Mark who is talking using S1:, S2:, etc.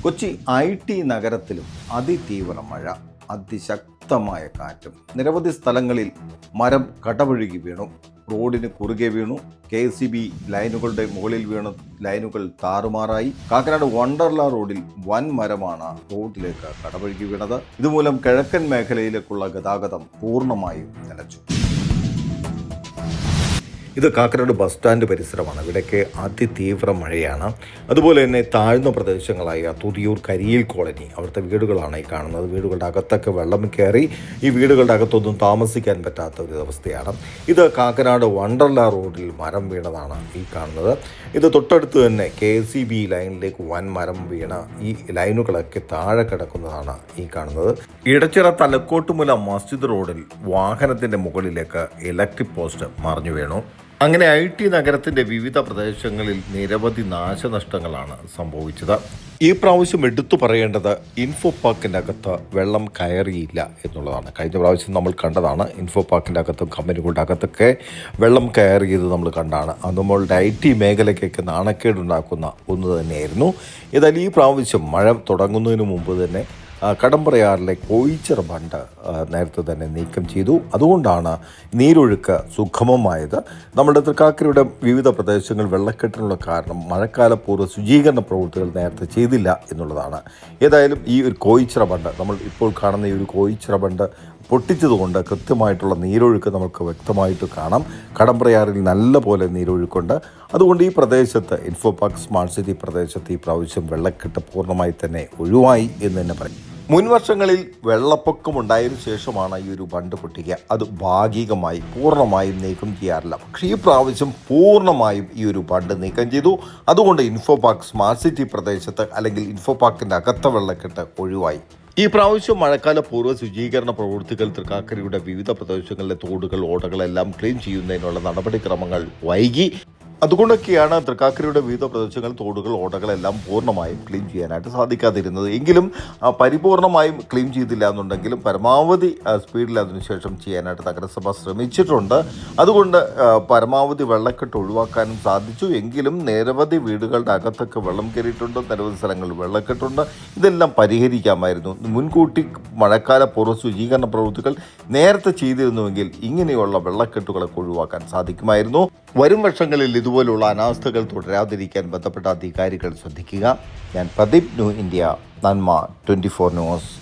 S1: Kochi IT നഗരത്തിലും അതിതീവ്ര മഴ, അതിശക്തമായ കാറ്റും, നിരവധി സ്ഥലങ്ങളിൽ മരം കടപുഴകി വീണു, റോഡിന് കുറുകെ വീണു, KCB ലൈനുകളുടെ മുകളിൽ വീണ ലൈനുകൾ താറുമാറായി. കാക്കനാട് വണ്ടർല റോഡിൽ വൻ മരമാണ് റോഡിലേക്ക് കടപുഴകി വീണത്. ഇതുമൂലം കിഴക്കൻ മേഖലയിലേക്കുള്ള ഗതാഗതം പൂർണ്ണമായും നിലച്ചു. ഇത് കാക്കനാട് ബസ് സ്റ്റാൻഡ് പരിസരമാണ്. ഇവിടേക്ക് അതിതീവ്ര മഴയാണ്. അതുപോലെ തന്നെ താഴ്ന്ന പ്രദേശങ്ങളായ തുതിയൂർ കരിയിൽ കോളനി, അവിടുത്തെ വീടുകളാണ് ഈ കാണുന്നത്. വീടുകളുടെ അകത്തൊക്കെ വെള്ളം കയറി ഈ വീടുകളുടെ അകത്തൊന്നും താമസിക്കാൻ പറ്റാത്ത ഒരു അവസ്ഥയാണ്. ഇത് കാക്കനാട് വണ്ടർല റോഡിൽ മരം വീണതാണ് ഈ കാണുന്നത്. ഇത് തൊട്ടടുത്ത് തന്നെ KCB ലൈനിലേക്ക് വൻ മരം വീണ ഈ ലൈനുകളൊക്കെ താഴെ കിടക്കുന്നതാണ് ഈ കാണുന്നത്. ഇടച്ചിറ തലക്കോട്ടുമുല മസ്ജിദ് റോഡിൽ വാഹനത്തിൻ്റെ മുകളിലേക്ക് ഇലക്ട്രിക് പോസ്റ്റ് മറിഞ്ഞു വീണു. അങ്ങനെ IT നഗരത്തിൻ്റെ വിവിധ പ്രദേശങ്ങളിൽ നിരവധി നാശനഷ്ടങ്ങളാണ് സംഭവിച്ചത്. ഈ പ്രാവശ്യം എടുത്തു പറയേണ്ടത് ഇൻഫോ പാർക്കിൻ്റെ അകത്ത് വെള്ളം കയറിയില്ല എന്നുള്ളതാണ്. കഴിഞ്ഞ പ്രാവശ്യം നമ്മൾ കണ്ടതാണ്. ഇൻഫോ പാർക്കിൻ്റെ അകത്തും കമ്പനികളുടെ അകത്തൊക്കെ വെള്ളം കയറിയത് നമ്മൾ കണ്ടാണ്. അത് നമ്മളുടെ IT മേഖലയ്ക്കൊക്കെ നാണക്കേടുണ്ടാക്കുന്ന ഒന്ന് തന്നെയായിരുന്നു. ഏതായാലും ഈ പ്രാവശ്യം മഴ തുടങ്ങുന്നതിന് മുമ്പ് തന്നെ കടമ്പറയാറിലെ കോയിച്ചിറ ബണ്ട് നേരത്തെ തന്നെ നീക്കം ചെയ്തു. അതുകൊണ്ടാണ് നീരൊഴുക്ക് സുഗമമായത്. നമ്മുടെ തൃക്കാക്കരയുടെ വിവിധ പ്രദേശങ്ങൾ വെള്ളക്കെട്ടിനുള്ള കാരണം മഴക്കാലപൂർവ്വ ശുചീകരണ പ്രവൃത്തികൾ നേരത്തെ ചെയ്തില്ല എന്നുള്ളതാണ്. ഏതായാലും ഈ ഒരു കോയിച്ചിറ ബണ്ട്, നമ്മൾ ഇപ്പോൾ കാണുന്ന ഈ ഒരു കോയിച്ചിറ ബണ്ട് പൊട്ടിച്ചതുകൊണ്ട് കൃത്യമായിട്ടുള്ള നീരൊഴുക്ക് നമുക്ക് വ്യക്തമായിട്ട് കാണാം. കടമ്പറയാറിൽ നല്ല പോലെ നീരൊഴുക്കുണ്ട്. അതുകൊണ്ട് ഈ പ്രദേശത്ത് ഇൻഫോ പാർക്ക് സ്മാർട്ട് സിറ്റി പ്രദേശത്ത് ഈ പ്രാവശ്യം വെള്ളക്കെട്ട് പൂർണ്ണമായി തന്നെ ഒഴിവായി എന്ന് തന്നെ പറയും. മുൻവർഷങ്ങളിൽ വെള്ളപ്പൊക്കമുണ്ടായതിനു ശേഷമാണ് ഈ ഒരു ബണ്ട് പൊട്ടിക്കുക. അത് ഭാഗികമായി പൂർണ്ണമായും നീക്കം ചെയ്യാറില്ല. പക്ഷേ ഈ പ്രാവശ്യം പൂർണ്ണമായും ഈ ഒരു ബണ്ട് നീക്കം ചെയ്തു. അതുകൊണ്ട് ഇൻഫോ പാർക്ക് സ്മാർട്ട് സിറ്റി പ്രദേശത്ത് അല്ലെങ്കിൽ ഇൻഫോ പാർക്കിൻ്റെ അകത്ത വെള്ളക്കെട്ട് ഒഴിവായി. ഈ പ്രാവശ്യം മഴക്കാല പൂർവ്വ ശുചീകരണ പ്രവൃത്തികൾ തൃക്കാക്കരയുടെ വിവിധ പ്രദേശങ്ങളിലെ തോടുകൾ, ഓടകളെല്ലാം ക്ലീൻ ചെയ്യുന്നതിനുള്ള നടപടിക്രമങ്ങൾ വൈകി. അതുകൊണ്ടൊക്കെയാണ് തൃക്കാക്കരയുടെ വിവിധ പ്രദേശങ്ങൾ, തോടുകൾ, ഓടകളെല്ലാം പൂർണ്ണമായും ക്ലീൻ ചെയ്യാനായിട്ട് സാധിക്കാതിരുന്നത്. എങ്കിലും പരിപൂർണമായും ക്ലീൻ ചെയ്തില്ല എന്നുണ്ടെങ്കിലും പരമാവധി സ്പീഡിൽ അതിനുശേഷം ചെയ്യാനായിട്ട് നഗരസഭ ശ്രമിച്ചിട്ടുണ്ട്. അതുകൊണ്ട് പരമാവധി വെള്ളക്കെട്ട് ഒഴിവാക്കാനും സാധിച്ചു. എങ്കിലും നിരവധി വീടുകളുടെ അകത്തൊക്കെ വെള്ളം കയറിയിട്ടുണ്ട്, നിരവധി സ്ഥലങ്ങളിൽ വെള്ളക്കെട്ടുണ്ട്. ഇതെല്ലാം പരിഹരിക്കാമായിരുന്നു. മുൻകൂട്ടി മഴക്കാല പൂർവ്വ ശുചീകരണ പ്രവൃത്തികൾ നേരത്തെ ചെയ്തിരുന്നുവെങ്കിൽ ഇങ്ങനെയുള്ള വെള്ളക്കെട്ടുകളൊക്കെ ഒഴിവാക്കാൻ സാധിക്കുമായിരുന്നു. വരും വർഷങ്ങളിൽ ഇതുപോലുള്ള അനാസ്ഥകൾ തുടരാതിരിക്കാൻ ബന്ധപ്പെട്ട അധികാരികൾ ശ്രദ്ധിക്കുക. ഞാൻ പ്രദീപ്, ന്യൂ ഇന്ത്യ, നന്മ 24 ന്യൂസ്.